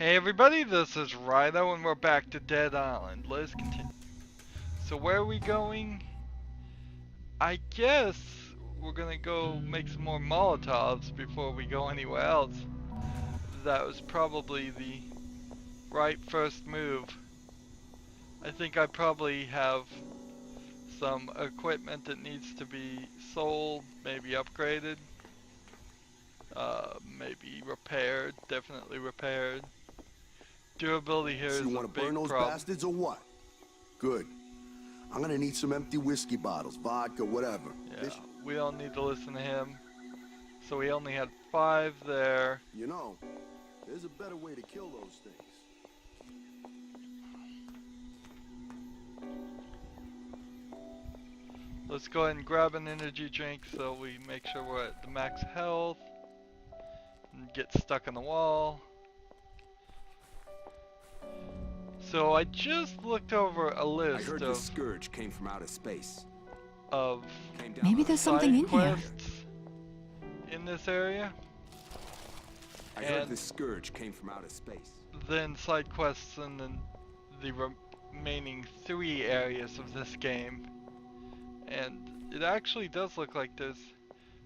Hey everybody, this is Rydo and we're back to Dead Island. Let's continue. So where are we going? I guess we're gonna go make some more Molotovs before we go anywhere else. That was probably the right first move. I think I probably have some equipment that needs to be sold, maybe upgraded, maybe repaired, definitely repaired. Durability here So is you a want to big burn those problem. bastards or what? Good. I'm gonna need some empty whiskey bottles, vodka, whatever. Yeah, we don't need to listen to him. So we only had 5 there. You know, there's a better way to kill those things. Let's go ahead and grab an energy drink so we make sure we're at the max health. And get stuck on the wall. So I just looked over a list I heard of the scourge came from outer space. Maybe there's something in here. quests in this area. I heard the scourge came from outer space. Then side quests in the remaining 3 areas of this game. And it actually does look like there's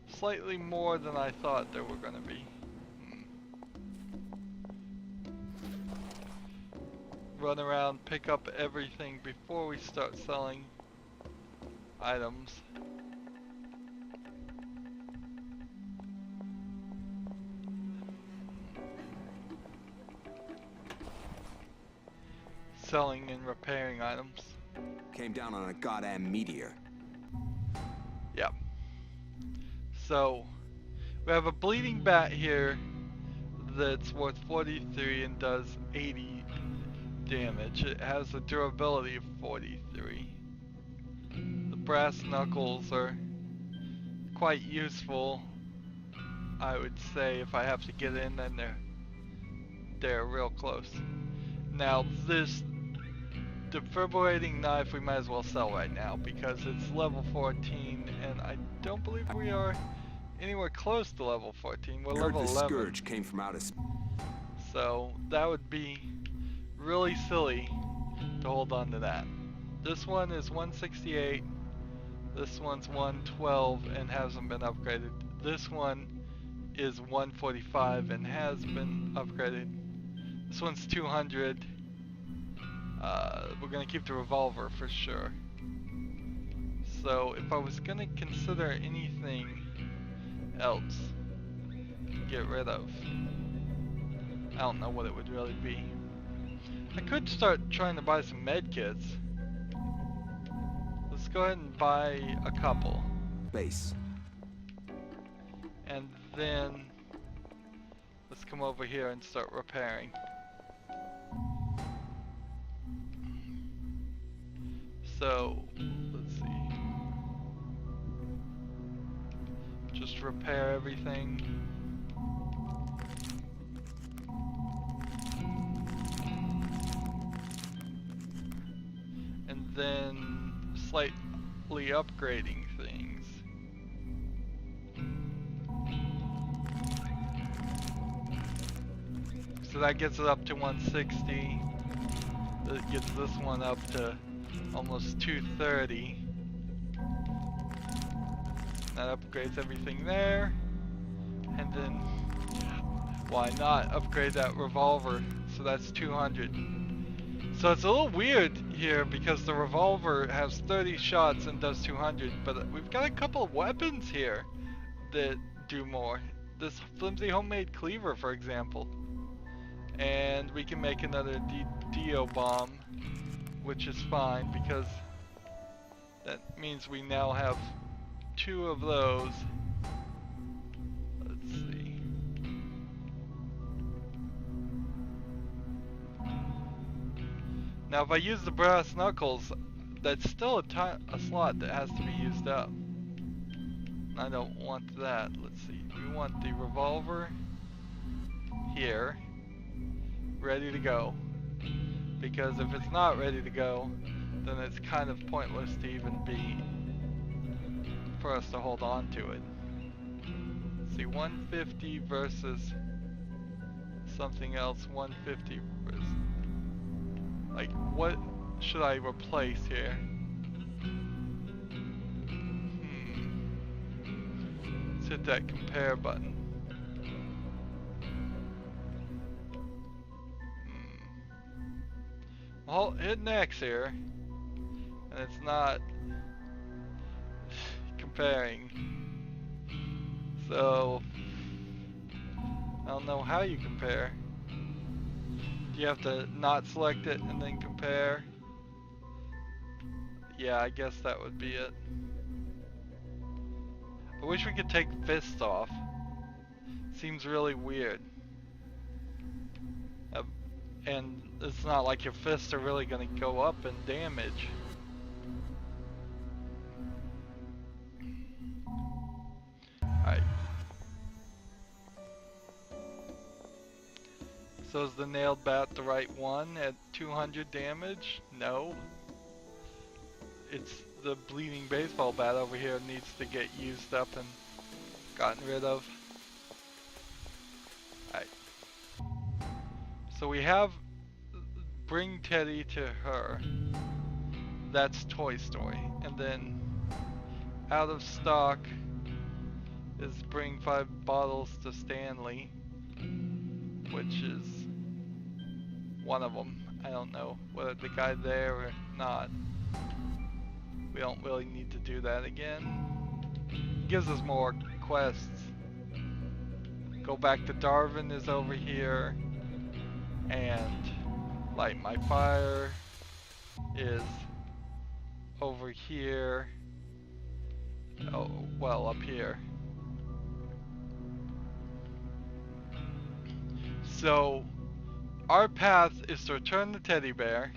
slightly more than I thought there were gonna be. Run around, pick up everything before we start selling items. Selling and repairing items. Came down on a goddamn meteor. Yep. So, we have a bleeding bat here that's worth 43 and does 80 damage. It has a durability of 43. The brass knuckles are quite useful, I would say. If I have to get in, then they're real close. Now this defibrillating knife we might as well sell right now because it's level 14 and I don't believe we are anywhere close to level 14. We're level 11. The scourge came from outer space. So that would be really silly to hold on to that. This one is 168. This one's 112 and hasn't been upgraded. This one is 145 and has been upgraded. This one's 200. We're gonna keep the revolver for sure. So if I was gonna consider anything else to get rid of, I don't know what it would really be. I could start trying to buy some med kits. Let's go ahead and buy a couple. Base. And then let's come over here and start repairing. So, let's see. Just repair everything. And then slightly upgrading things. So that gets it up to 160. That gets this one up to almost 230. That upgrades everything there. And then why not upgrade that revolver? So that's 200. So it's a little weird here because the revolver has 30 shots and does 200, but we've got a couple of weapons here that do more. This flimsy homemade cleaver, for example. And we can make another Dio bomb, which is fine because that means we now have 2 of those. Let's see. Now if I use the brass knuckles, that's still a slot that has to be used up. I don't want that. Let's see. We want the revolver here, ready to go. Because if it's not ready to go, then it's kind of pointless to even be for us to hold on to it. Let's see, 150 versus something else. 150. Like, what should I replace here? Let's hit that compare button. Well, hitting X here, and it's not comparing. So, I don't know how you compare. Do you have to not select it and then compare? Yeah, I guess that would be it. I wish we could take fists off. Seems really weird. And it's not like your fists are really going to go up in damage. Alright. So is the nailed bat the right one at 200 damage? No. It's the bleeding baseball bat over here needs to get used up and gotten rid of. Alright. So we have bring Teddy to her. That's Toy Story. And then out of stock is bring 5 bottles to Stanley, which is one of them. I don't know whether the guy there or not. We don't really need to do that again. Gives us more quests. Go back to Darwin is over here, and light my fire is over here. Oh, well, up here. So our path is to return the teddy bear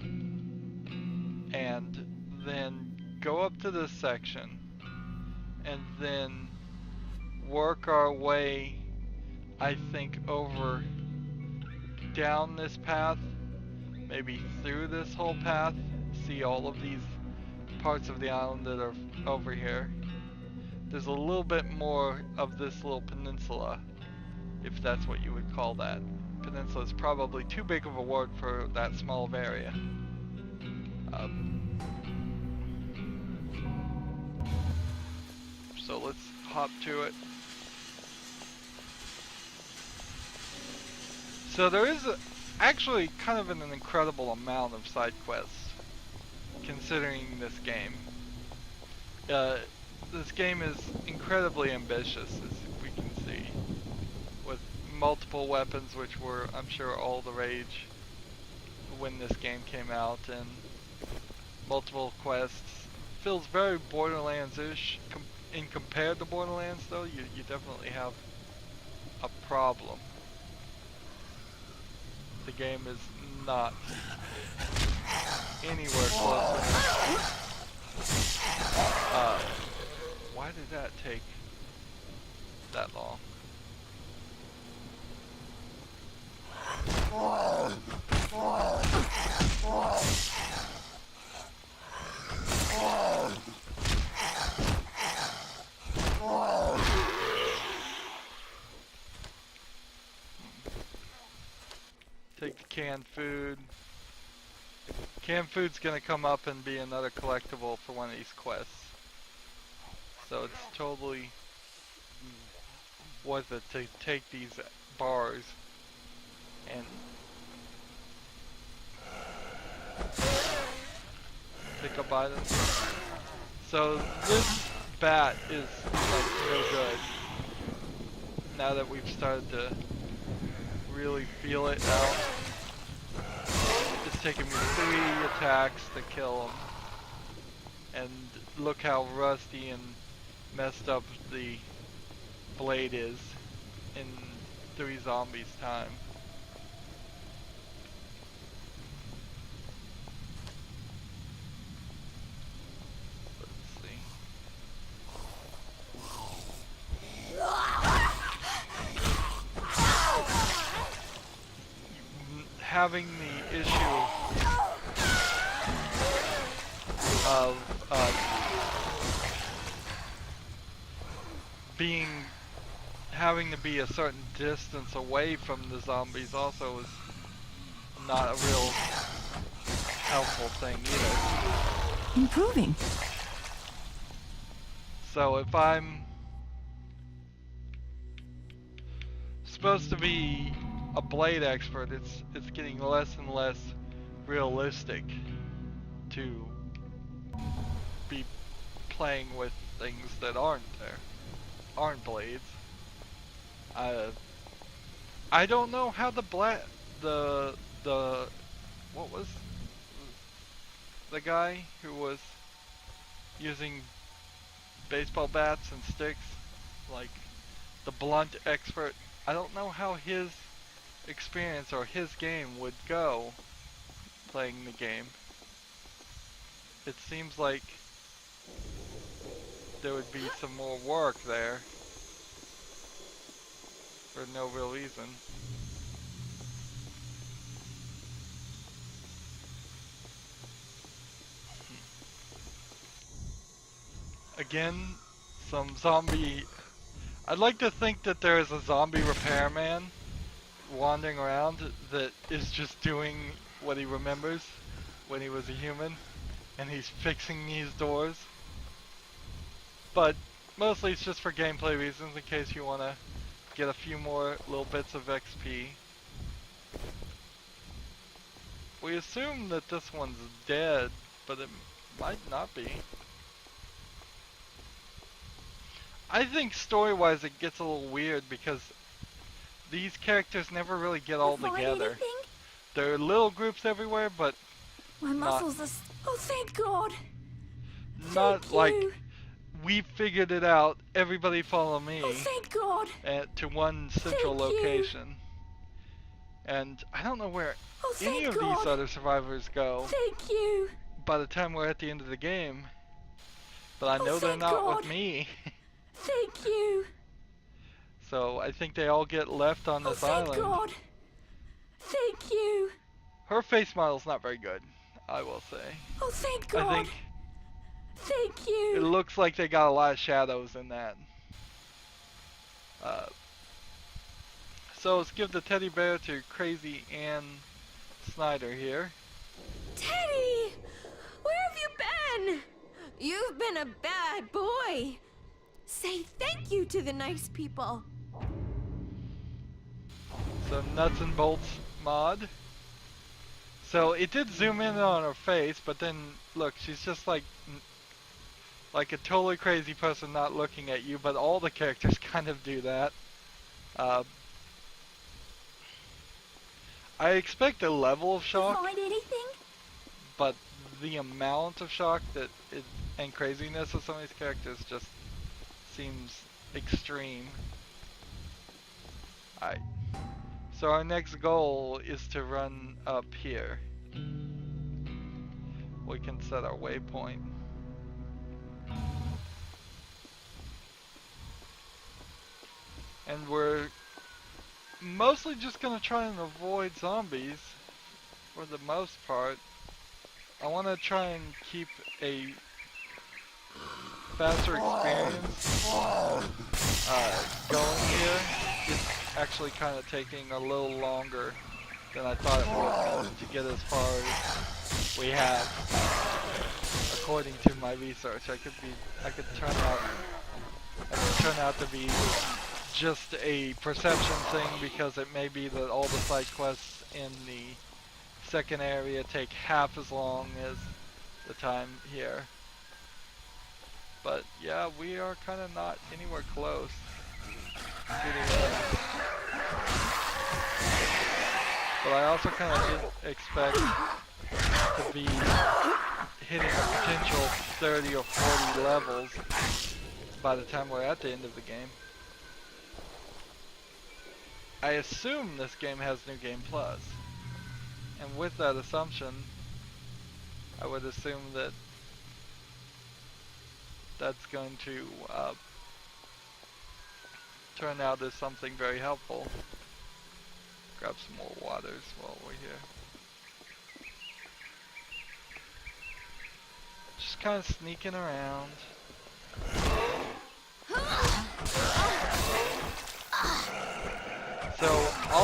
and then go up to this section and then work our way, I think, over down this path, maybe through this whole path, see all of these parts of the island that are over here. There's a little bit more of this little peninsula, if that's what you would call that. Peninsula is probably too big of a word for that small of area. So let's hop to it. So there is actually kind of an incredible amount of side quests, considering this game. This game is incredibly ambitious, as we can see, with multiple weapons, which were, I'm sure, all the rage when this game came out, and multiple quests. Feels very Borderlands-ish. In compared to Borderlands, though, you definitely have a problem. The game is not anywhere close. Why did that take that long? Take the canned food. Canned food's gonna come up and be another collectible for one of these quests. So it's totally worth it to take these bars and pick up items. So this bat is like real good. Now that we've started to really feel it out. It's taken me 3 attacks to kill him. And look how rusty and messed up the blade is in 3 zombies time. Let's see. Having the issue of having to be a certain distance away from the zombies also is not a real helpful thing either. Improving. So if I'm supposed to be a blade expert, it's getting less and less realistic to be playing with things that aren't blades. I don't know how the what was the guy who was using baseball bats and sticks, like the blunt expert. I don't know how his experience or his game would go playing the game. It seems like there would be some more work there for no real reason. Again, some zombie... I'd like to think that there is a zombie repairman wandering around that is just doing what he remembers when he was a human, and he's fixing these doors. But mostly it's just for gameplay reasons, in case you want to get a few more little bits of XP. We assume that this one's dead, but it might not be. I think story-wise it gets a little weird because these characters never really get all together. There are little groups everywhere, but my muscles are... Oh, thank God! Not like we figured it out. Everybody follow me. Oh, thank God! To one central location. And I don't know where any of these other survivors go. Thank you. By the time we're at the end of the game, but I know they're not with me. Thank you. So I think they all get left on this island. Thank God. Thank you. Her face model's not very good, I will say. Oh, thank God. I think thank you. It looks like they got a lot of shadows in that. So let's give the teddy bear to Crazy Ann Snyder here. Teddy! Where have you been? You've been a bad boy. Say thank you to the nice people. So nuts and bolts mod. So it did zoom in on her face, but then look, she's just like a totally crazy person not looking at you, but all the characters kind of do that. I expect a level of shock, Find anything? but the amount of shock and craziness of some of these characters just seems extreme. Alright. So our next goal is to run up here. We can set our waypoint. And we're mostly just gonna try and avoid zombies for the most part. I want to try and keep a faster experience going here. It's actually kind of taking a little longer than I thought it would to get as far as we have. According to my research, I could turn out to be just a perception thing, because it may be that all the side quests in the second area take half as long as the time here. But yeah, we are kind of not anywhere close to getting there. But I also kind of didn't expect to be hitting a potential 30 or 40 levels by the time we're at the end of the game. I assume this game has New Game Plus. And with that assumption, I would assume that that's going to turn out as something very helpful. Grab some more waters while we're here. Just kind of sneaking around.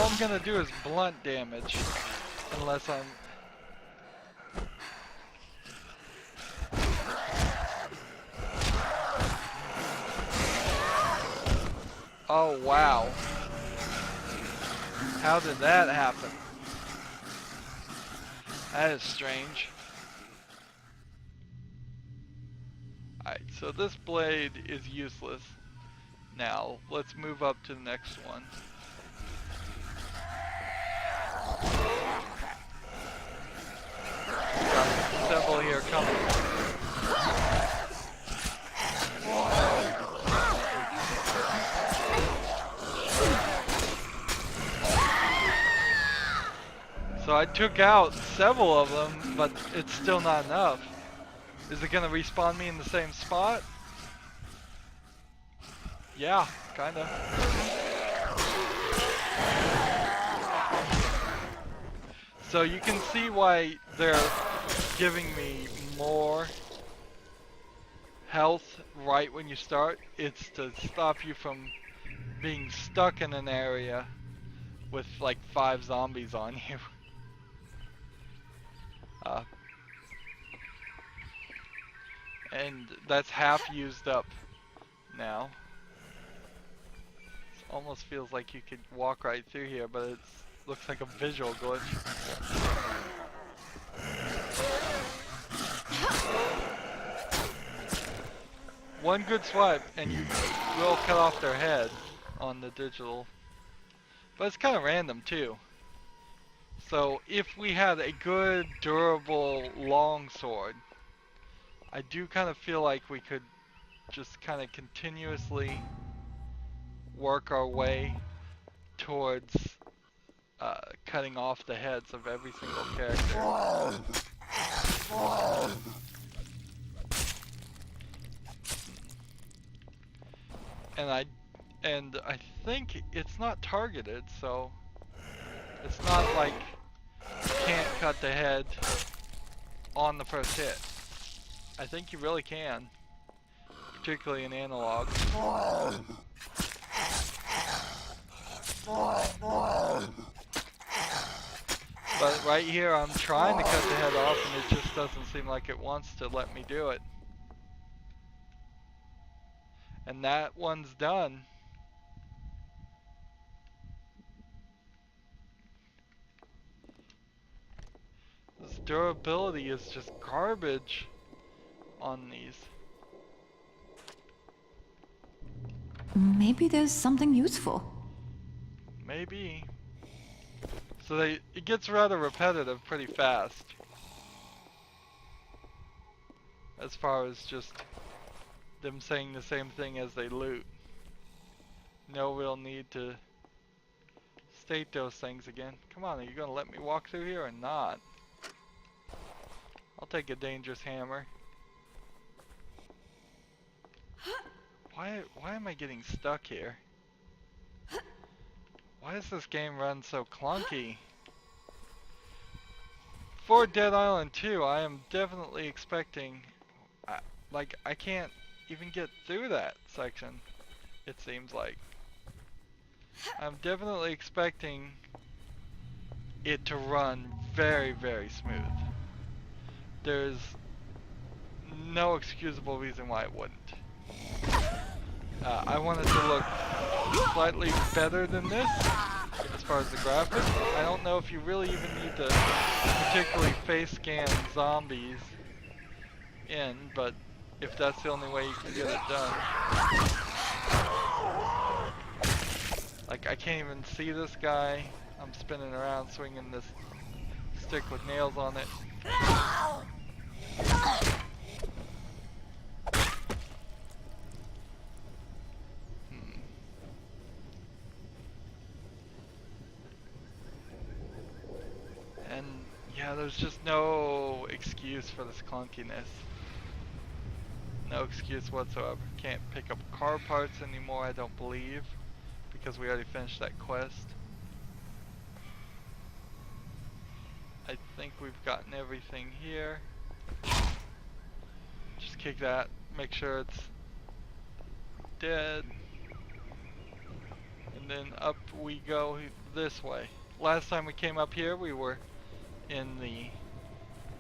all I'm gonna do is blunt damage. Unless I'm... Oh, wow. How did that happen? That is strange. Alright, so this blade is useless. Now, let's move up to the next one. Got several here coming. So I took out several of them, but it's still not enough. Is it gonna respawn me in the same spot? Yeah, kinda. So you can see why they're giving me more health right when you start. It's to stop you from being stuck in an area with like 5 zombies on you. And that's half used up now. It almost feels like you could walk right through here, but it looks like a visual glitch. One good swipe and you will cut off their head on the digital. But it's kind of random too. So if we had a good, durable, long sword, I do kind of feel like we could just kind of continuously work our way towards cutting off the heads of every single character. And I think it's not targeted, so it's not like you can't cut the head on the first hit. I think you really can, particularly in analog. But right here I'm trying to cut the head off and it just doesn't seem like it wants to let me do it. And that one's done. This durability is just garbage on these. Maybe there's something useful. Maybe. So it gets rather repetitive pretty fast. As far as just them saying the same thing as they loot. No real need to state those things again. Come on, are you gonna let me walk through here or not? I'll take a dangerous hammer. Why am I getting stuck here? Why does this game run so clunky? For Dead Island 2, I am definitely expecting... like, I can't even get through that section, it seems like. I'm definitely expecting it to run very, very smooth. There's no excusable reason why it wouldn't. I want it to look slightly better than this as far as the graphics. I don't know if you really even need to particularly face scan zombies in, but if that's the only way you can get it done. Like, I can't even see this guy. I'm spinning around swinging this stick with nails on it. And yeah, there's just no excuse for this clunkiness. No excuse whatsoever. Can't pick up car parts anymore, I don't believe, because we already finished that quest. I think we've gotten everything here. Just kick that, make sure it's dead. And then up we go this way. Last time we came up here, we were in the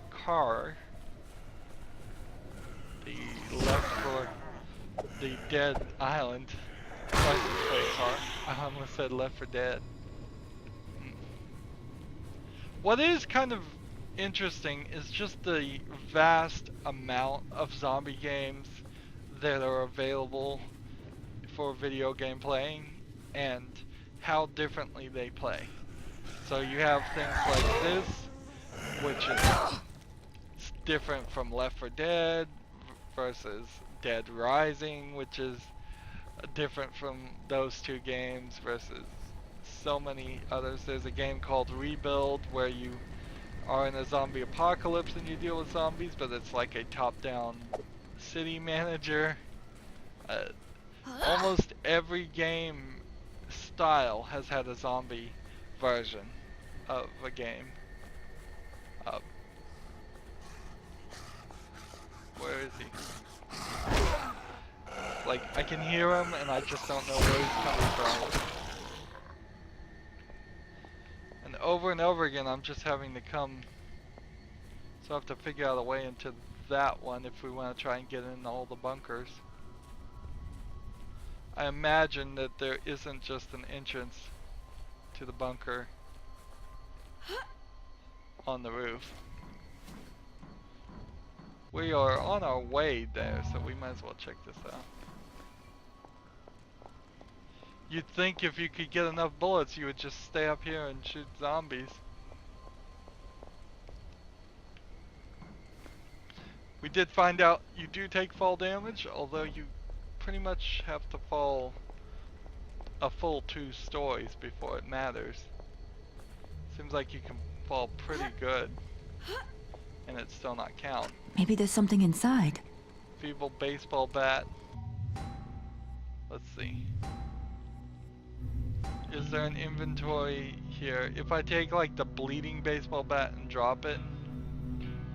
car. The left for the dead island. License plate car. I almost said Left 4 Dead. What is kind of interesting is just the vast amount of zombie games that are available for video game playing and how differently they play. So you have things like this, which is different from Left 4 Dead versus Dead Rising, which is different from those two games versus so many others. There's a game called Rebuild where you are in a zombie apocalypse and you deal with zombies, but it's like a top-down city manager. Almost every game style has had a zombie version of a game. Where is he? Like, I can hear him and I just don't know where he's coming from. And over again I'm just having to come, so I have to figure out a way into that one if we want to try and get in all the bunkers. I imagine that there isn't just an entrance to the bunker on the roof. We are on our way there, so we might as well check this out. You'd think if you could get enough bullets, you would just stay up here and shoot zombies. We did find out you do take fall damage, although you pretty much have to fall a full 2 stories before it matters. Seems like you can fall pretty good and it still not count. Maybe there's something inside. Feeble baseball bat. Let's see. Is there an inventory here? If I take like the bleeding baseball bat and drop it,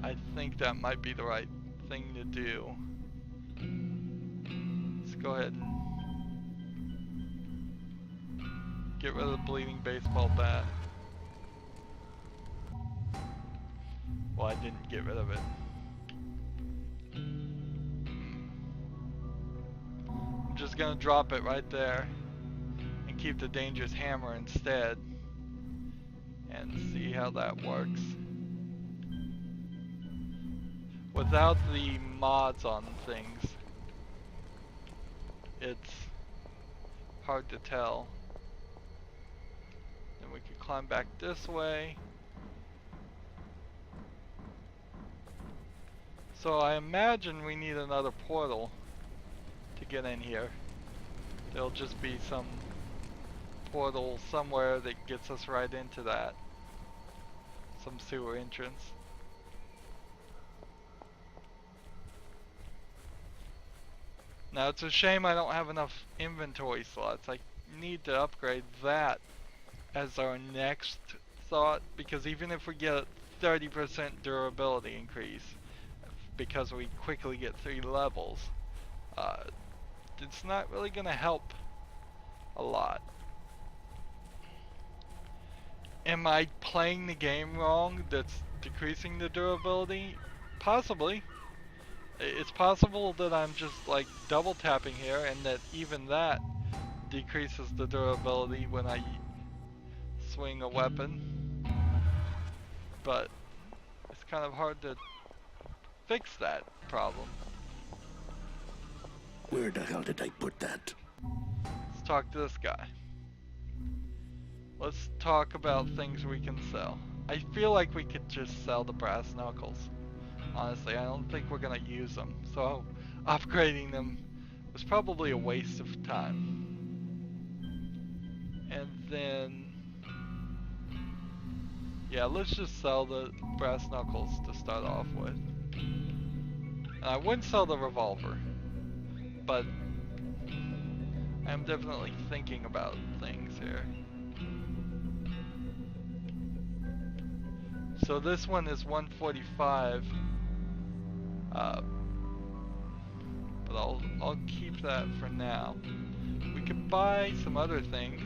I think that might be the right thing to do. Let's go ahead and get rid of the bleeding baseball bat. Well, I didn't get rid of it. I'm just gonna drop it right there and keep the dangerous hammer instead and see how that works. Without the mods on things, it's hard to tell. Then we could climb back this way. So I imagine we need another portal to get in here. There'll just be some portal somewhere that gets us right into that. Some sewer entrance. Now it's a shame I don't have enough inventory slots. I need to upgrade that as our next thought, because even if we get 30% durability increase, because we quickly get 3 levels, it's not really going to help a lot. Am I playing the game wrong that's decreasing the durability? Possibly. It's possible that I'm just like double tapping here and that even that decreases the durability when I swing a weapon. But it's kind of hard to fix that problem. Where the hell did I put that? Let's talk to this guy. Let's talk about things we can sell. I feel like we could just sell the brass knuckles. Honestly, I don't think we're gonna use them, so upgrading them was probably a waste of time. And then, yeah, let's just sell the brass knuckles to start off with. And I wouldn't sell the revolver, but I'm definitely thinking about things here. So this one is 145, but I'll keep that for now. We could buy some other things.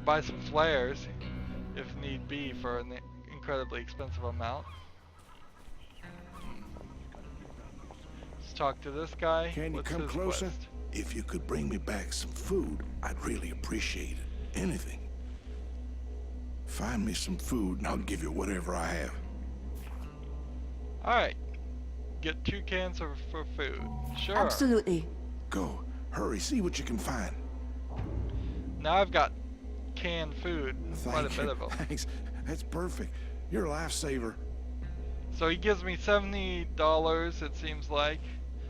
buy some flares if need be for an incredibly expensive amount. Let's talk to this guy. Can you What's come his closer? quest? If you could bring me back some food, I'd really appreciate it. Anything. Find me some food and I'll give you whatever I have. Alright. Get 2 cans for food. Sure. Absolutely. Go. Hurry, see what you can find. Now I've got canned food. Quite a Thank bit you. of them. Thanks. That's perfect. You're a lifesaver. So he gives me $70, it seems like,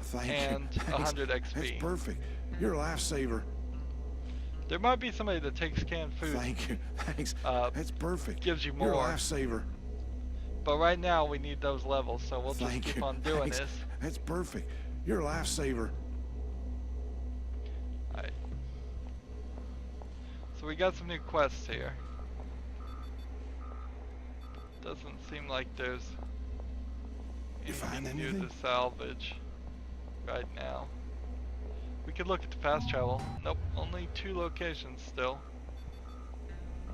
Thank you. and Thanks. 100 That's XP. perfect. You're a lifesaver. There might be somebody that takes canned food, Thank you. Thanks. That's perfect. gives you You're a more. lifesaver. But right now we need those levels, so we'll just Thank keep you. on doing Thanks. this. That's perfect. You're a lifesaver. Alright. So we got some new quests here. Doesn't seem like there's You find anything new anything? to salvage right now. We could look at the fast travel. Nope, only 2 locations still.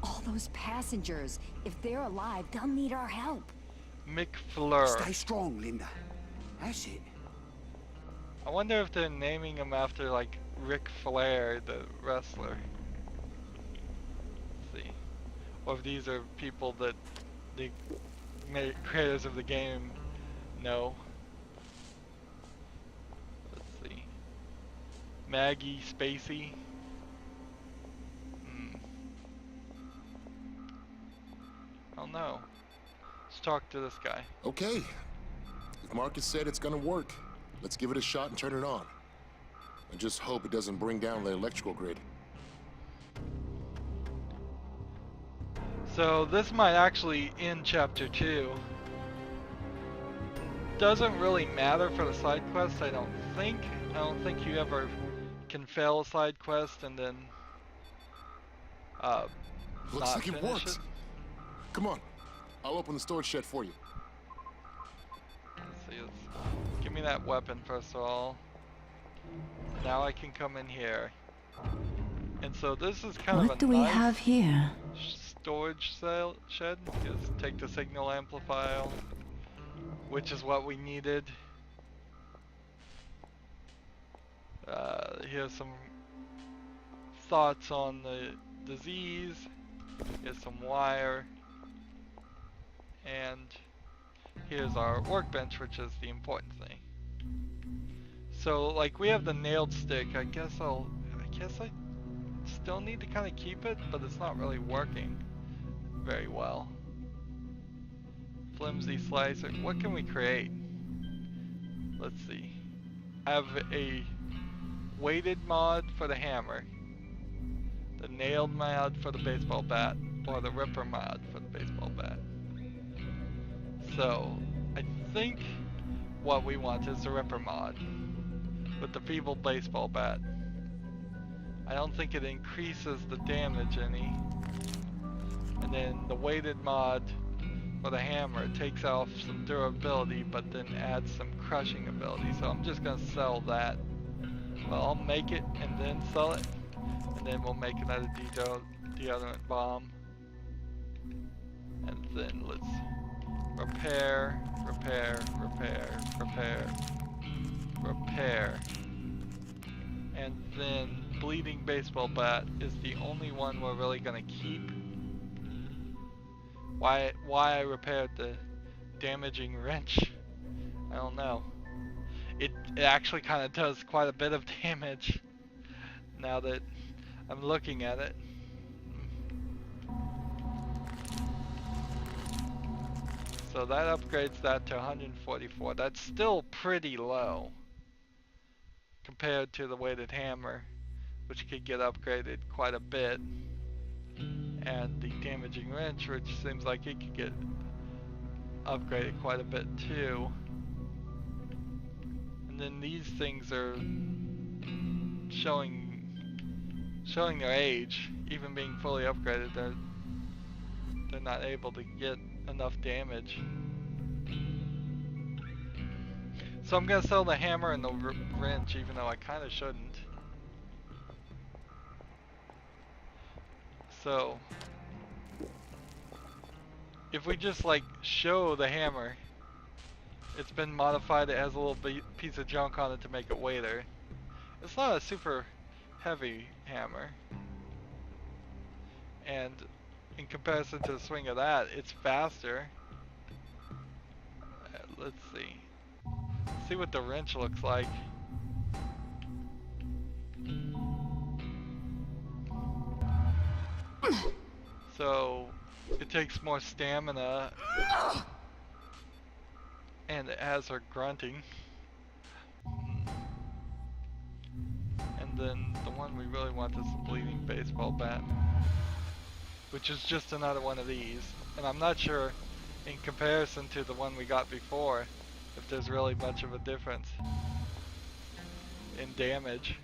All those passengers, if they're alive, they'll need our help. McFleur. Stay strong, Linda. That's it. I wonder if they're naming him after like Ric Flair, the wrestler. Let's see. Or if these are people that the creators of the game know. Let's see. Maggie Spacey. I don't know. Let's talk to this guy. Okay. If Marcus said it's gonna work, let's give it a shot and turn it on. And just hope it doesn't bring down the electrical grid. So this might actually end chapter 2. Doesn't really matter for the side quest, I don't think. I don't think you ever can fail a side quest and then Looks not like it finish works. it. Come on. I'll open the storage shed for you. Let's see, give me that weapon first of all. Now I can come in here. And so this is kind of What a do we nice have here? storage shed. Just take the signal amplifier, which is what we needed. Here's some thoughts on the disease. Here's some wire. And here's our workbench, which is the important thing. So like we have the nailed stick. I guess I still need to kind of keep it, but it's not really working very well. Flimsy slicer. What can we create? Let's see. I have a weighted mod for the hammer, the nailed mod for the baseball bat, or the ripper mod for the baseball bat. So I think what we want is the ripper mod with the feeble baseball bat. I don't think it increases the damage any. And then the weighted mod for the hammer takes off some durability but then adds some crushing ability. So I'm just gonna sell that. Well, I'll make it and then sell it. And then we'll make another deodorant bomb. And then let's repair, repair, repair, repair, repair. And then bleeding baseball bat is the only one we're really gonna keep. Why I repaired the damaging wrench, I don't know. It actually kind of does quite a bit of damage now that I'm looking at it. So that upgrades that to 144. That's still pretty low compared to the weighted hammer, which could get upgraded quite a bit, and the damaging wrench, which seems like it could get upgraded quite a bit too. And then these things are showing their age. Even being fully upgraded, they're not able to get enough damage. So I'm gonna sell the hammer and the wrench, even though I kind of shouldn't. So if we just like show the hammer, it's been modified, it has a little piece of junk on it to make it weighter. It's not a super heavy hammer. And in comparison to the swing of that, it's faster. Let's see. See what the wrench looks like. So it takes more stamina, and it has her grunting. And then the one we really want is the bleeding baseball bat, which is just another one of these. And I'm not sure, in comparison to the one we got before, if there's really much of a difference in damage.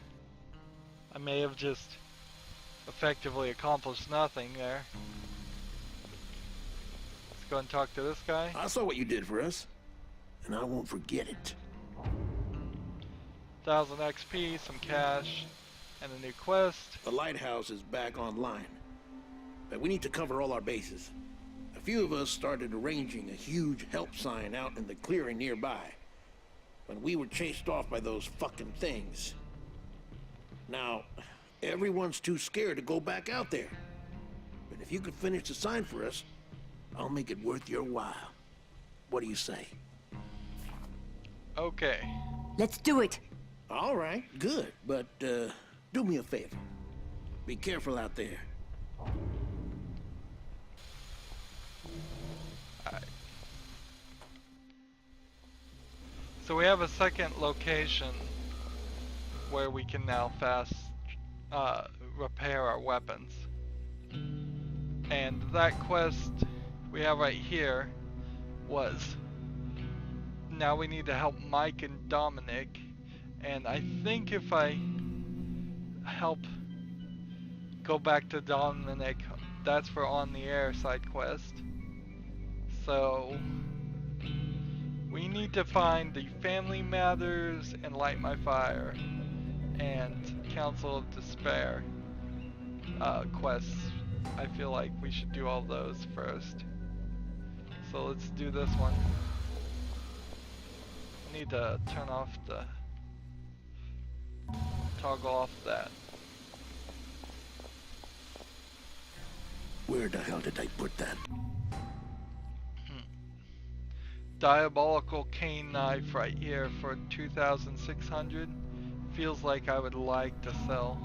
I may have just effectively accomplished nothing there. Let's go and talk to this guy. I saw what you did for us, and I won't forget it. 1000 XP, some cash, and a new quest. The lighthouse is back online, but we need to cover all our bases. A few of us started arranging a huge help sign out in the clearing nearby when we were chased off by those fucking things. Now, everyone's too scared to go back out there. But if you could finish the sign for us, I'll make it worth your while. What do you say? Okay. Let's do it. All right, good. But, do me a favor. Be careful out there. Alright. So we have a second location where we can now repair our weapons. And that quest we have right here was, now we need to help Mike and Dominic, and I think if I help go back to Dominic, that's for on the air side quest. So we need to find the Family Matters and Light My Fire and Council of Despair quests. I feel like we should do all those first. So let's do this one. I need to turn off the toggle off that. Where the hell did I put that? Diabolical cane knife right here for 2,600. Feels like I would like to sell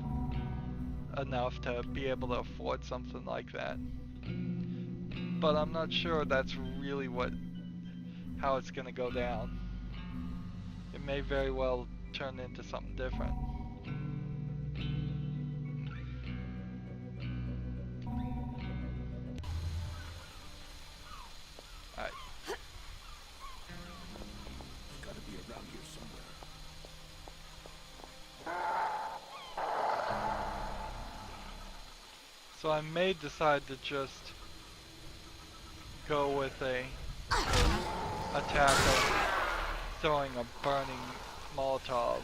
enough to be able to afford something like that. But I'm not sure that's really how it's gonna go down. It may very well turn into something different. Alright. Gotta be around here somewhere. So I may decide to just go with a attack of throwing a burning Molotov.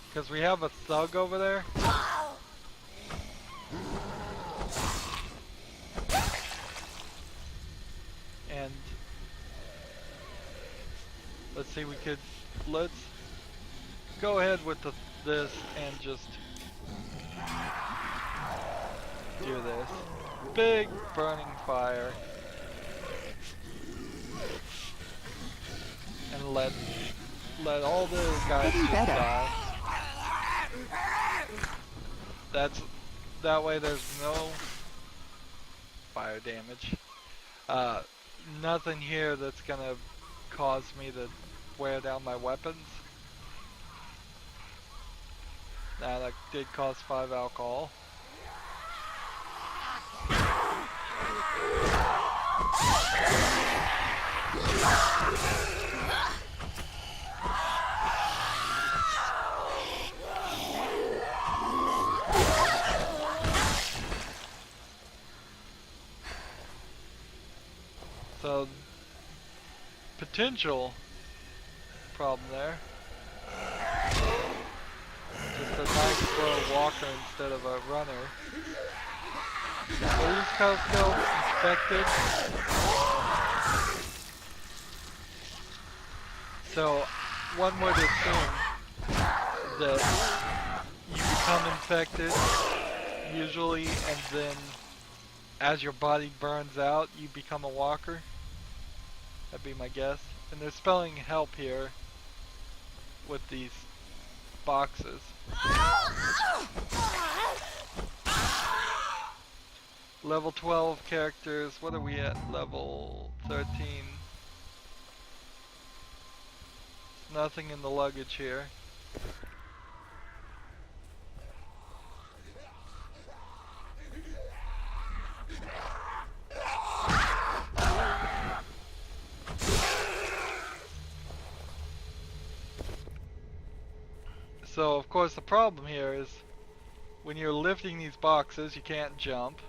Because we have a thug over there. And let's see, let's go ahead with this and just do this. Big burning fire. And let all the guys just die. That way there's no fire damage. Nothing here that's gonna cause me to wear down my weapons. Now that did cost 5 alcohol. potential problem there. Just a nice slow walker instead of a runner. Are these cows still infected? So one would assume that you become infected usually, and then as your body burns out, you become a walker. That'd be my guess. And they're spelling help here with these boxes. Level 12 characters. What are we at? Level 13. Nothing in the luggage here. So of course the problem here is when you're lifting these boxes you can't jump.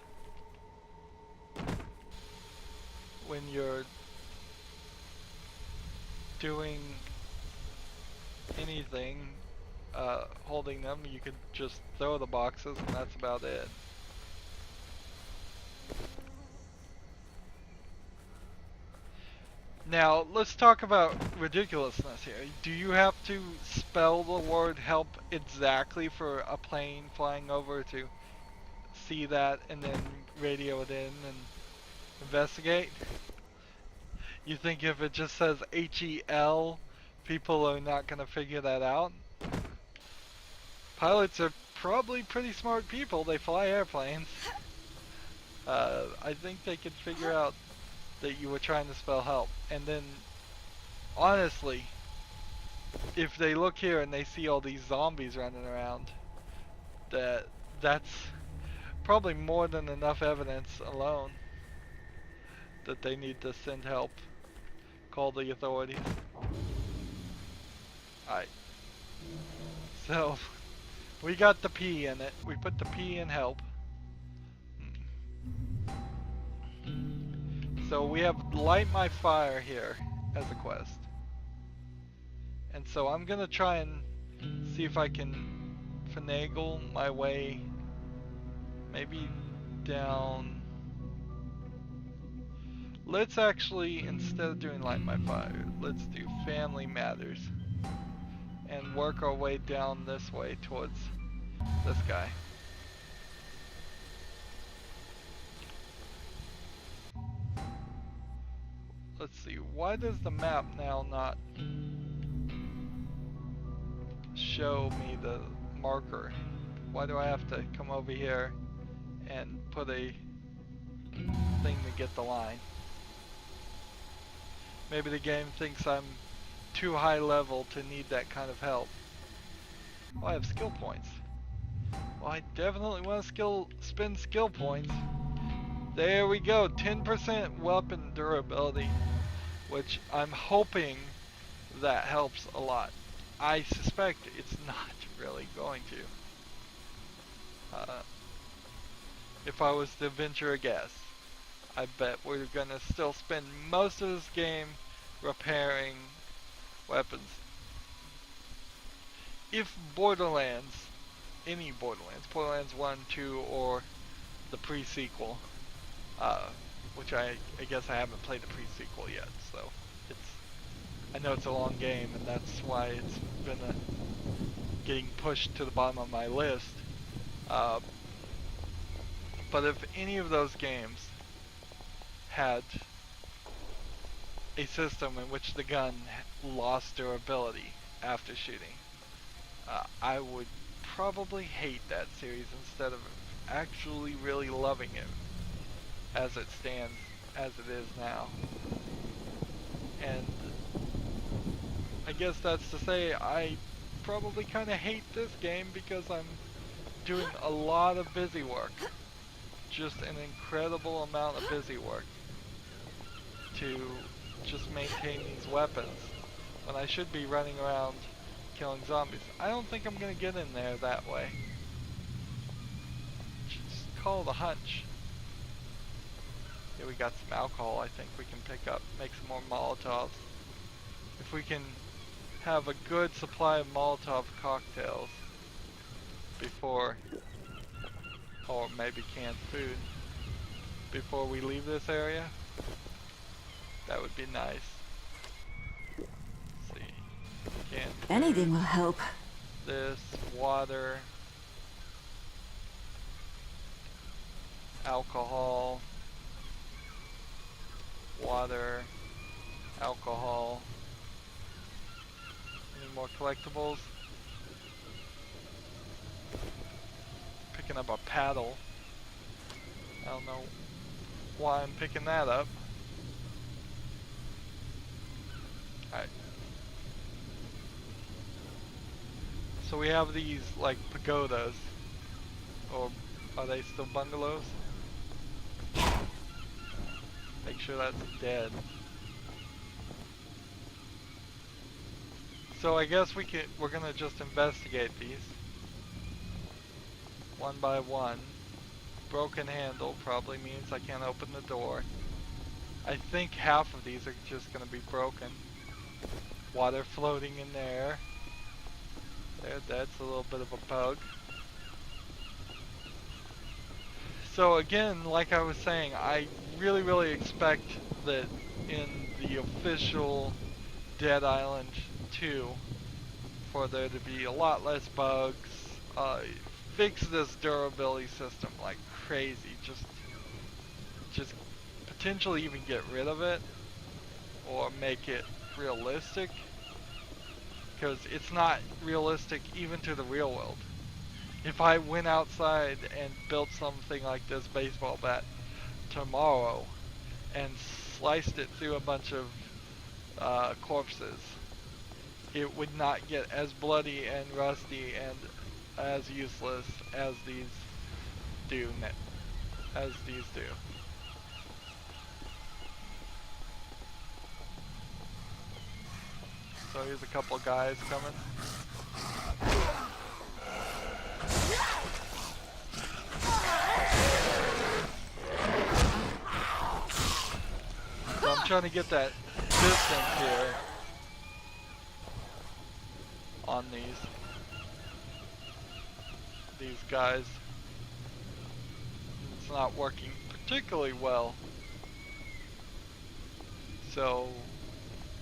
When you're doing anything holding them, you could just throw the boxes and that's about it. Now, let's talk about ridiculousness here. Do you have to spell the word help exactly for a plane flying over to see that and then radio it in and investigate? You think if it just says HEL, people are not going to figure that out? Pilots are probably pretty smart people. They fly airplanes. I think they could figure out that you were trying to spell help. And then, honestly, if they look here and they see all these zombies running around, that's probably more than enough evidence alone that they need to send help. Call the authorities. Alright. So, we got the P in it. We put the P in help. So we have light my fire here as a quest. And so I'm gonna try and see if I can finagle my way maybe down. Let's actually, instead of doing light my fire, let's do family matters and work our way down this way towards this guy. Let's see, why does the map now not show me the marker? Why do I have to come over here and put a thing to get the line? Maybe the game thinks I'm too high level to need that kind of help. Oh, I have skill points. Well, I definitely want to spend skill points. There we go, 10% weapon durability, which I'm hoping that helps a lot. I suspect it's not really going to. If I was to venture a guess, I bet we're gonna still spend most of this game repairing weapons. If Borderlands, any Borderlands, Borderlands 1, 2, or the pre-sequel, which I guess I haven't played the pre-sequel yet, so I know it's a long game, and that's why it's been getting pushed to the bottom of my list. But if any of those games had a system in which the gun lost durability after shooting, I would probably hate that series instead of actually really loving it as it stands, as it is now. And I guess that's to say I probably kind of hate this game because I'm doing a lot of busy work. Just an incredible amount of busy work to just maintain these weapons when I should be running around killing zombies. I don't think I'm gonna get in there that way. Just call it a hunch. Here we got some alcohol I think we can pick up, make some more Molotovs. if we can have a good supply of Molotov cocktails before, or maybe canned food, before we leave this area, that would be nice. Let's see. Canned Anything food, will help. this, water, alcohol, water, alcohol. Any more collectibles? Picking up a paddle. I don't know why I'm picking that up. Alright. So we have these like pagodas. Or are they still bungalows? Make sure that's dead. So I guess we're gonna just investigate these one by one. Broken handle probably means I can't open the door. I think half of these are just gonna be broken. Water floating in there. That's a little bit of a bug. So again, like I was saying, I really expect that in the official Dead Island 2 for there to be a lot less bugs, fix this durability system like crazy, just potentially even get rid of it or make it realistic, because it's not realistic even to the real world. If I went outside and built something like this baseball bat tomorrow and sliced it through a bunch of corpses, it would not get as bloody and rusty and as useless as these do. So here's a couple guys coming. So I'm trying to get that distance here on these guys. It's not working particularly well. So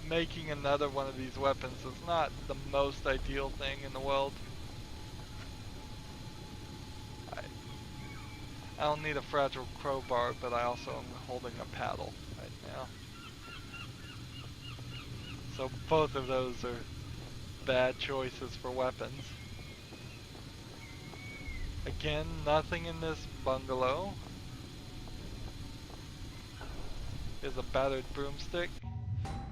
making another one of these weapons is not the most ideal thing in the world. I don't need a fragile crowbar, but I also am holding a paddle right now. So both of those are bad choices for weapons. Again, nothing in this bungalow. There's a battered broomstick.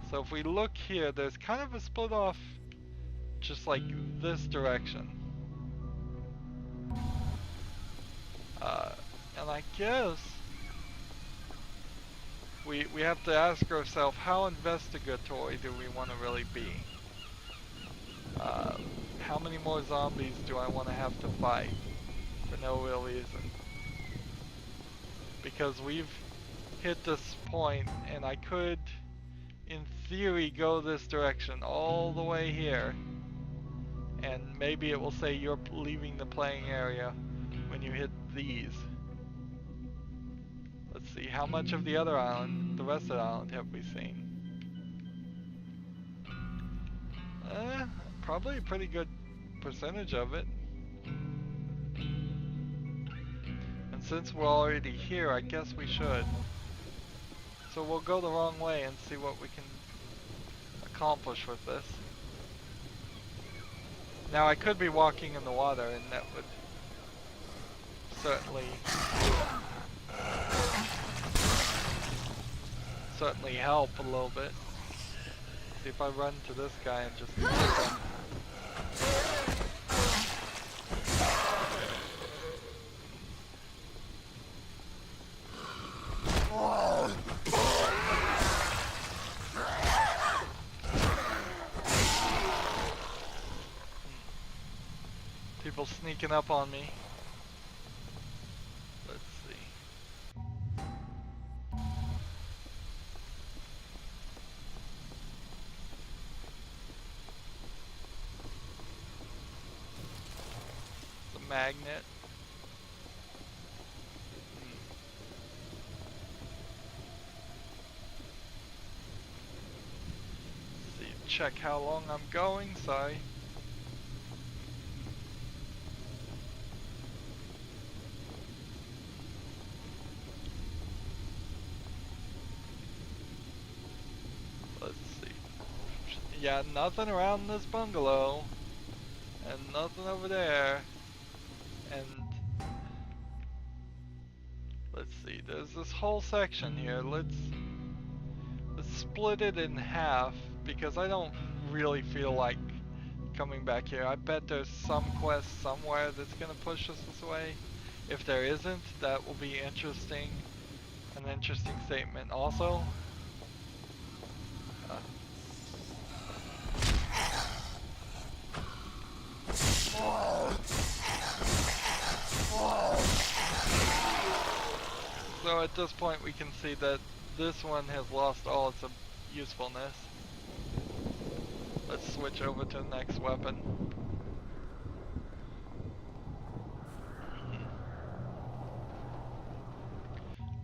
So if we look here, there's kind of a split off just like this direction. And I guess we have to ask ourselves, how investigatory do we want to really be? How many more zombies do I want to have to fight for no real reason? Because we've hit this point, and I could, in theory, go this direction all the way here, and maybe it will say you're leaving the playing area when you hit these. Let's see, how much of the other island, the rest of the island, have we seen? Probably a pretty good percentage of it. And since we're already here, I guess we should. So we'll go the wrong way and see what we can accomplish with this. Now I could be walking in the water, and that would certainly help a little bit. See if I run to this guy and just kick him. People sneaking up on me. Let's see. magnet. See, check how long I'm going, sorry. Let's see. Yeah, nothing around this bungalow. And nothing over there. And let's see, there's this whole section here. Let's split it in half because I don't really feel like coming back here. I bet there's some quest somewhere that's gonna push us this way. If there isn't, that will be interesting. An interesting statement also. So at this point we can see that this one has lost all its usefulness. Let's switch over to the next weapon.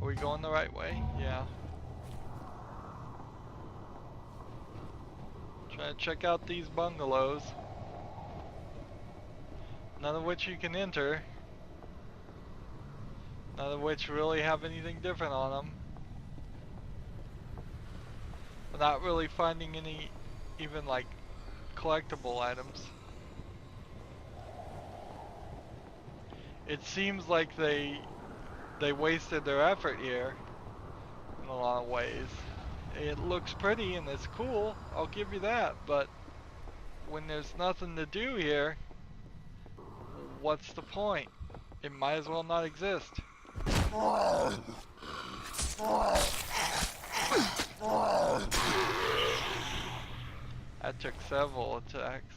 Are we going the right way? Yeah. Trying to check out these bungalows. None of which you can enter. None of which really have anything different on them. We're not really finding any even like collectible items. It seems like they wasted their effort here in a lot of ways. It looks pretty and it's cool, I'll give you that, but when there's nothing to do here, what's the point? It might as well not exist. That took several attacks.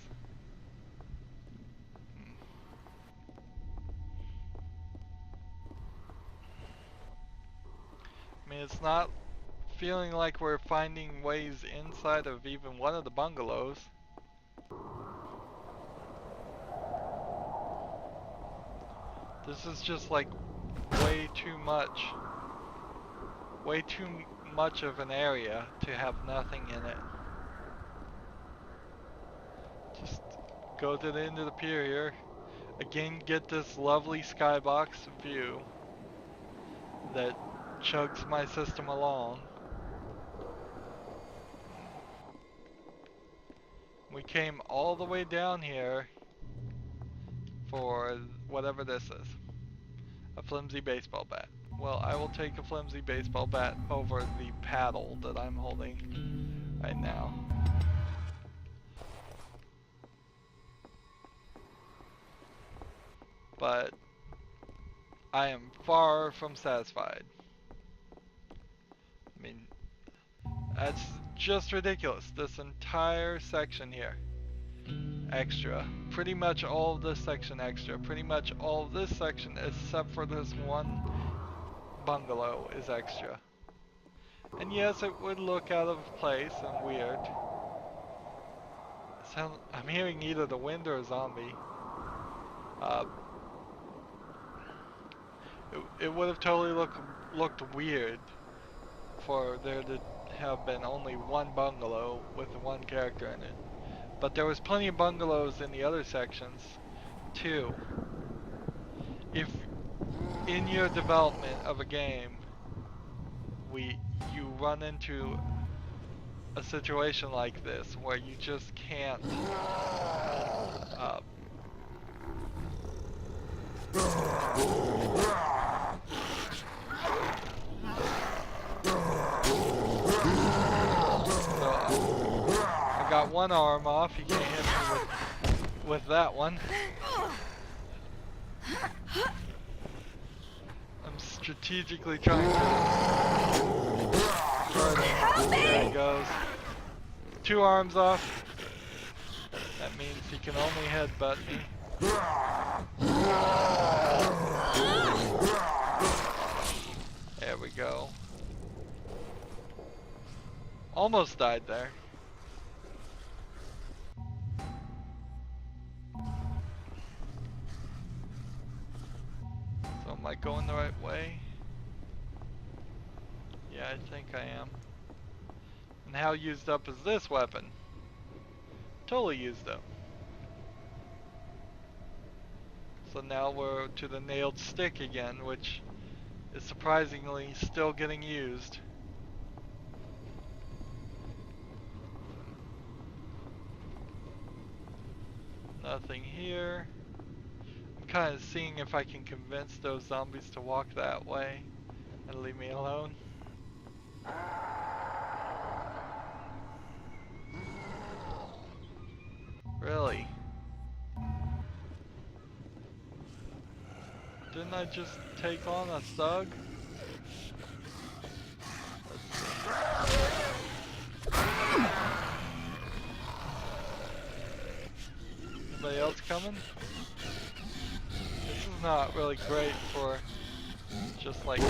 I mean, it's not feeling like we're finding ways inside of even one of the bungalows. This is just like way too much of an area to have nothing in it. Just go to the end of the pier here. Again, get this lovely skybox view that chugs my system along. We came all the way down here for whatever this is. A flimsy baseball bat. Well, I will take a flimsy baseball bat over the paddle that I'm holding right now. But I am far from satisfied. I mean, that's just ridiculous. This entire section here, extra. Pretty much all of this section extra. Pretty much all of this section, except for this one bungalow, is extra. And yes, it would look out of place and weird. I'm hearing either the wind or a zombie. It would have totally looked weird for there to have been only one bungalow with one character in it. But there was plenty of bungalows in the other sections too. If in your development of a game you run into a situation like this where you just can't I got one arm off, you can't hit me with that one. I'm strategically trying to there he goes. 2 arms off. That means he can only headbutt me. There we go. Almost died there. going the right way? Yeah, I think I am. And how used up is this weapon? Totally used up. So now we're to the nailed stick again, which is surprisingly still getting used. Nothing here. I'm kind of seeing if I can convince those zombies to walk that way and leave me alone. Really? Didn't I just take on a thug? Anybody else coming? This is not really great for just like...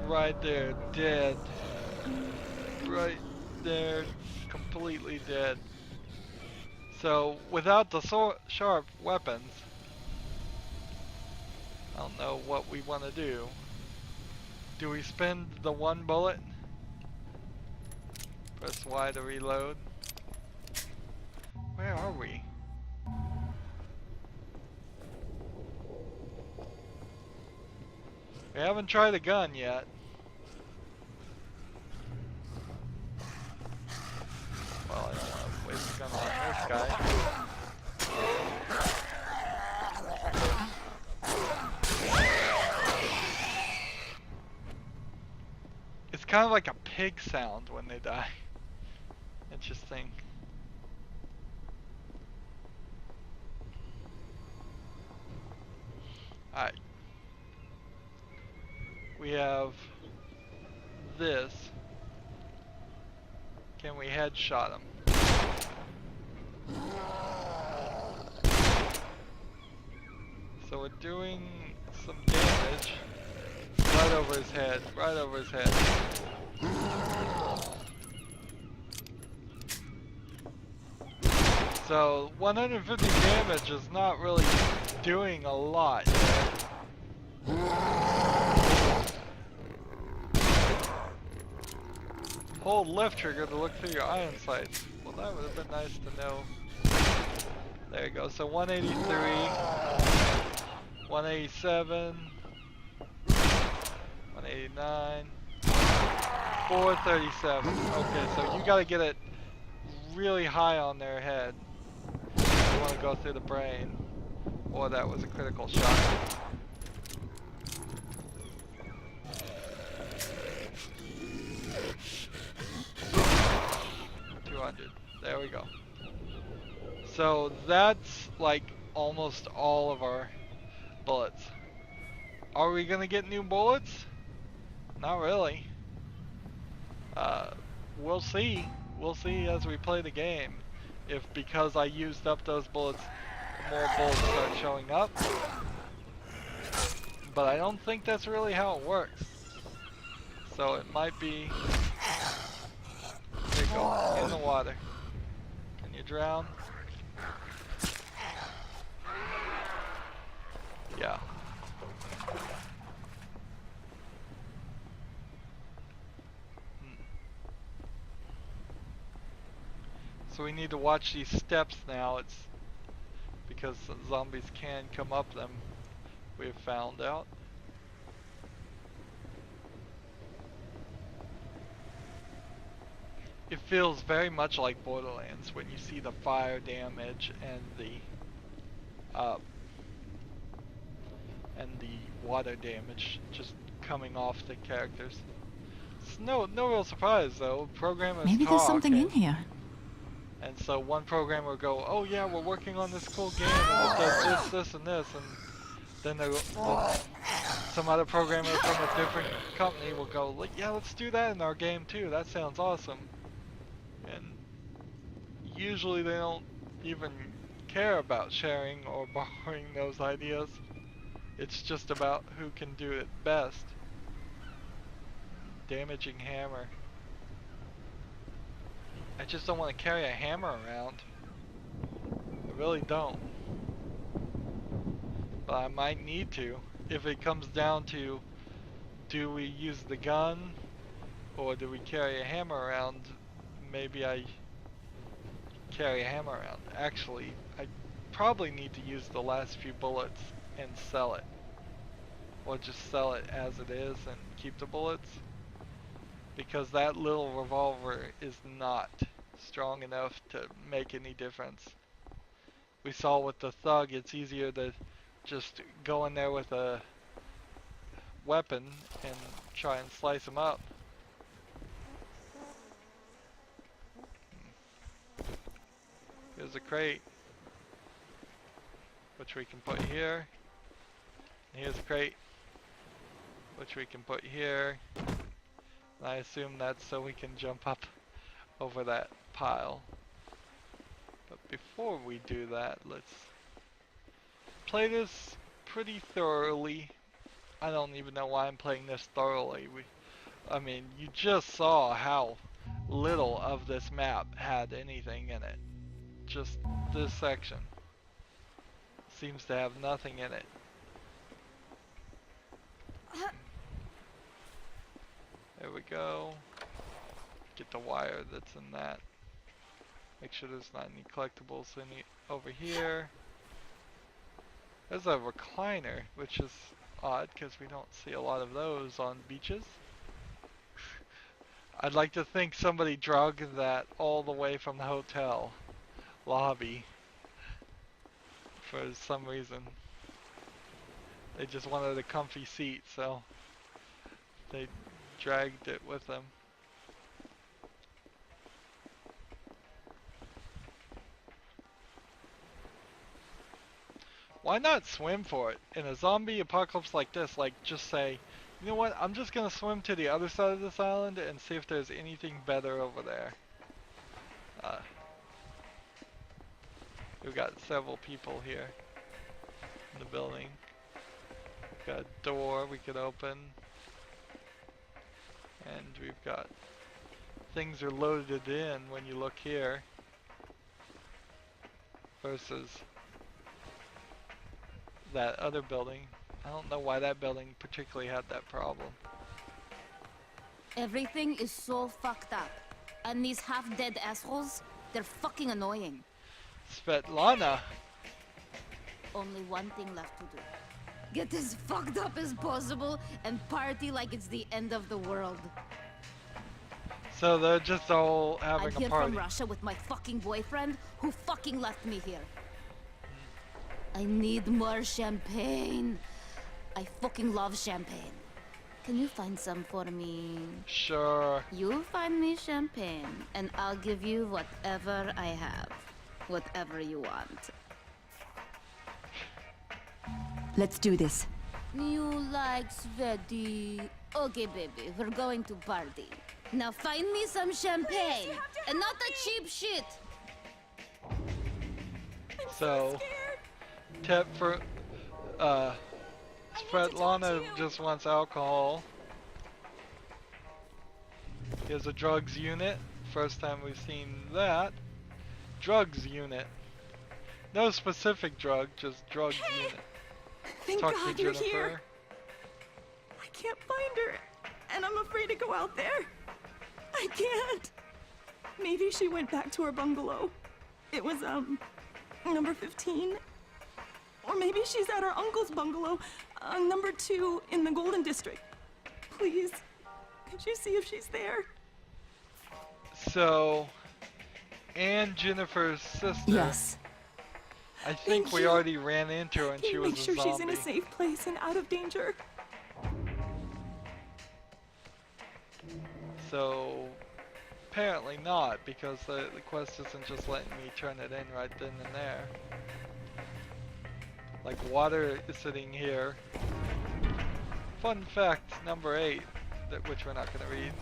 Right there, dead. Right there, completely dead. So, without the sharp weapons, I don't know what we want to do. Do we spend the one bullet? Press Y to reload. Where are we? We haven't tried a gun yet. Well, I don't want to waste a gun on this guy. It's kind of like a pig sound when they die. Interesting. Alright. We have this. Can we headshot him? So we're doing some damage. Right over his head, right over his head. So 150 damage is not really doing a lot. Hold left trigger to look through your iron sights. Well, that would have been nice to know. There you go. So 183, 187, 189, 437. Okay, so you gotta get it really high on their head. You want to go through the brain. Or that was a critical shot. There we go. So that's like almost all of our bullets. Are we gonna get new bullets? Not really. We'll see. We'll see as we play the game. If because I used up those bullets, more bullets start showing up. But I don't think that's really how it works. So it might be... There you go, in the water. Can you drown? Yeah. So we need to watch these steps now. It's because zombies can come up them. We've found out. It feels very much like Borderlands when you see the fire damage and the water damage just coming off the characters. It's no real surprise though. Programmers Maybe there's something in here. And so one programmer will go, "Oh yeah, we're working on this cool game and it does this, this, and this," and then some other programmer from a different company will go, "Like, yeah, let's do that in our game too. That sounds awesome." And usually they don't even care about sharing or borrowing those ideas. It's just about who can do it best. Damaging hammer. I just don't want to carry a hammer around. I really don't. But I might need to. If it comes down to, do we use the gun or do we carry a hammer around? Maybe I carry a hammer around. Actually, I probably need to use the last few bullets and sell it. Or just sell it as it is and keep the bullets. Because that little revolver is not strong enough to make any difference. We saw with the thug, it's easier to just go in there with a weapon and try and slice him up. Here's a crate, which we can put here. And here's a crate, which we can put here. And I assume that's so we can jump up over that pile. But before we do that, let's play this pretty thoroughly. I don't even know why I'm playing this thoroughly. I mean, you just saw how little of this map had anything in it. Just this section seems to have nothing in it. There we go. Get the wire that's in that. Make sure there's not any collectibles over here. There's a recliner, which is odd because we don't see a lot of those on beaches. I'd like to think somebody drug that all the way from the hotel lobby for some reason. They just wanted a comfy seat, so they dragged it with them. Why not swim for it? In a zombie apocalypse like this, like just say, you know what, I'm just gonna swim to the other side of this island and see if there's anything better over there. We've got several people here in the building. We've got a door we could open. And we've got things are loaded in when you look here versus that other building. I don't know why that building particularly had that problem. Everything is so fucked up. And these half-dead assholes, they're fucking annoying. Svetlana! Only one thing left to do. Get as fucked up as possible and party like it's the end of the world. So they're just all having I'm a here party. from Russia with my fucking boyfriend who fucking left me here. I need more champagne. I fucking love champagne. Can you find some for me? Sure. You find me champagne, and I'll give you whatever I have. Whatever you want. Let's do this. You like Sveti? Okay, baby, we're going to party. Now find me some champagne, and not the cheap shit. So, Svetlana just wants alcohol. Here's a drugs unit. First time we've seen that. Drugs unit. No specific drug, just drugs unit. Thank Talk God to you're Jennifer. here. I can't find her, and I'm afraid to go out there. I can't. Maybe she went back to her bungalow. It was, number 15. Or maybe she's at her uncle's bungalow, number 2 in the Golden District. Please, could you see if she's there? So, and Jennifer's sister. Yes. I think Thank we you. already ran into her and Can she you was make a sure zombie. she's in a safe place and out of danger? So, apparently not, because the quest isn't just letting me turn it in right then and there. Like, water is sitting here. Fun fact number 8, which we're not going to read.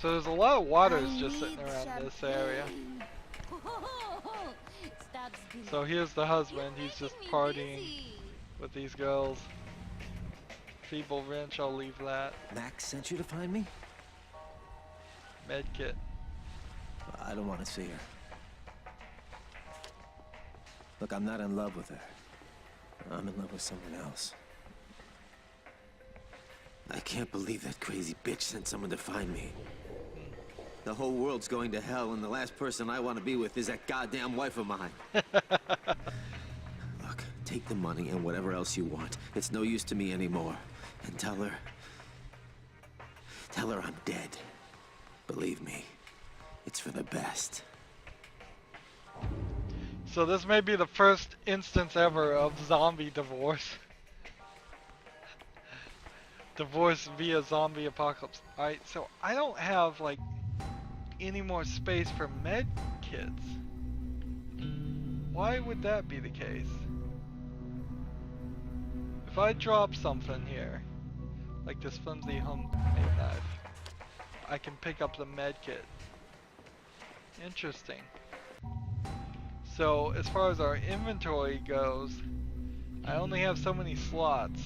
So there's a lot of waters just sitting around this area. So here's the husband, he's just partying with these girls. feeble wrench, I'll leave that. Max sent you to find me? Medkit. I don't want to see her. Look, I'm not in love with her. I'm in love with someone else. I can't believe that crazy bitch sent someone to find me. The whole world's going to hell, and the last person I want to be with is that goddamn wife of mine. Look, take the money and whatever else you want. It's no use to me anymore. And tell her I'm dead. Believe me, it's for the best. So this may be the first instance ever of zombie divorce. Divorce via zombie apocalypse. Alright, so I don't have like any more space for med kits. Why would that be the case? If I drop something here, like this flimsy homemade knife, I can pick up the med kit. Interesting. So as far as our inventory goes, I only have so many slots.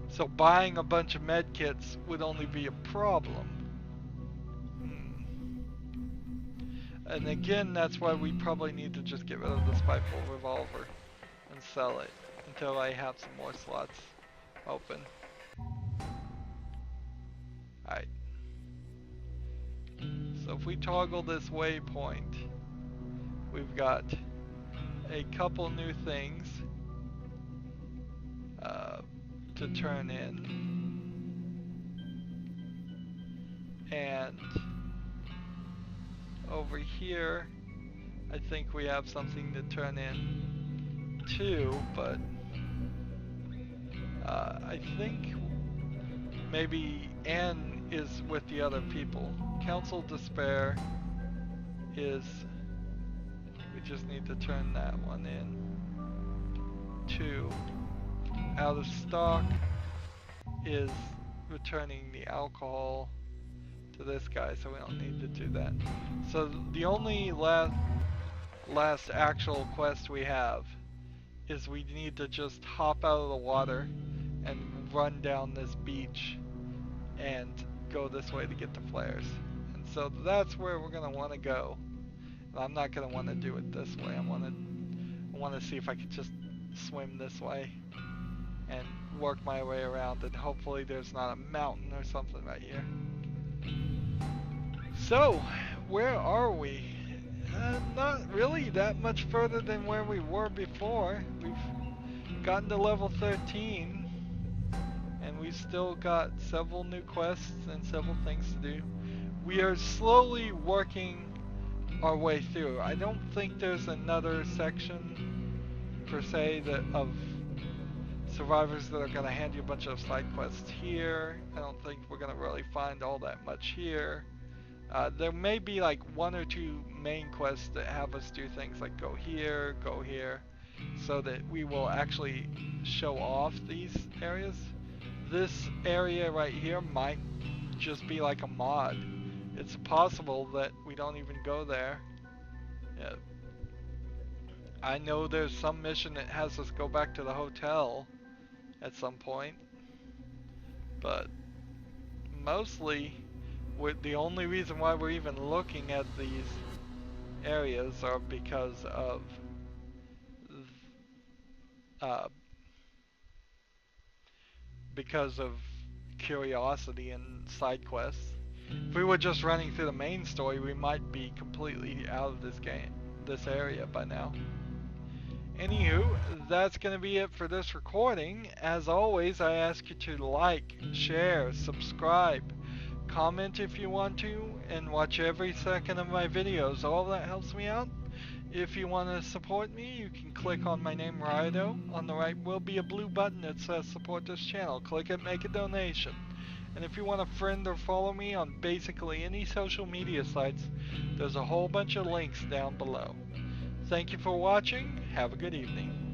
So buying a bunch of med kits would only be a problem. And again, that's why we probably need to just get rid of the spiteful revolver and sell it until I have some more slots open. Alright. So if we toggle this waypoint, we've got a couple new things to turn in. And over here, I think we have something to turn in too, but I think maybe Anne is with the other people. Council Despair is, we just need to turn that one in. 2. Out of stock is returning the alcohol to this guy, so we don't need to do that. So the only last actual quest we have is we need to just hop out of the water and run down this beach and go this way to get the flares. And so that's where we're gonna want to go. And I'm not gonna want to do it this way. I want to see if I could just swim this way and work my way around, and hopefully there's not a mountain or something right here. So, where are we? Not really that much further than where we were before. We've gotten to level 13, and we've still got several new quests and several things to do. We are slowly working our way through. I don't think there's another section, per se, of survivors that are going to hand you a bunch of side quests here. I don't think we're going to really find all that much here. There may be like 1 or 2 main quests that have us do things like go here, so that we will actually show off these areas. This area right here might just be like a mod. It's possible that we don't even go there. Yeah. I know there's some mission that has us go back to the hotel at some point, but mostly the only reason why we're even looking at these areas are because of curiosity and side quests. If we were just running through the main story, we might be completely out of this area by now. Anywho, that's going to be it for this recording. As always, I ask you to like, share, subscribe, comment if you want to, and watch every second of my videos. All that helps me out. If you want to support me, you can click on my name, Rydo. On the right will be a blue button that says support this channel. Click it, make a donation. And if you want to friend or follow me on basically any social media sites, there's a whole bunch of links down below. Thank you for watching. Have a good evening.